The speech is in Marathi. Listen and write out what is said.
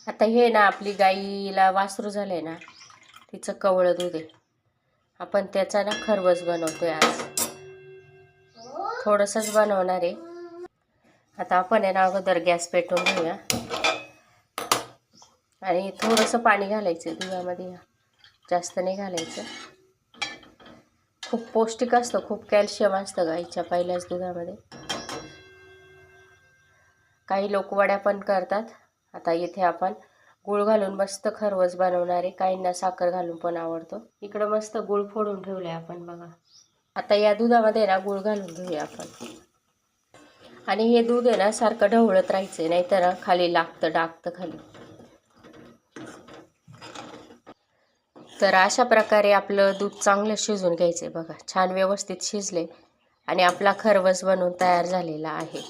आता हे ना आपली गाईला वासरू झालंय ना, तिचं कवळं दूध आहे. आपण त्याचा ना खरवस बनवतोय आज. थोडंसंच बनवणार आहे. आता आपण आहे ना अगोदर गॅस पेटवून घेऊया आणि थोडंसं पाणी घालायचं दुधामध्ये, जास्त नाही घालायचं. खूप पौष्टिक असतं, खूप कॅल्शियम असतं गाईच्या पहिल्याच दुधामध्ये. काही लोक वड्या पण करतात. आता इथे आपण गूळ घालून मस्त खरवस बनवणार आहे. काहींना साखर घालून पण आवडतो. इकडं मस्त गूळ फोडून ठेवलंय आपण बघा. आता या दुधामध्ये ना गूळ घालून घेऊया आपण. आणि हे दूध आहे ना सारखं ढवळत राहायचं, नाहीतर खाली लागतं खाली. तर अशा प्रकारे आपलं दूध चांगलं शिजून घ्यायचं बघा. छान व्यवस्थित शिजले आणि आपला खरवस बनवून तयार झालेला आहे.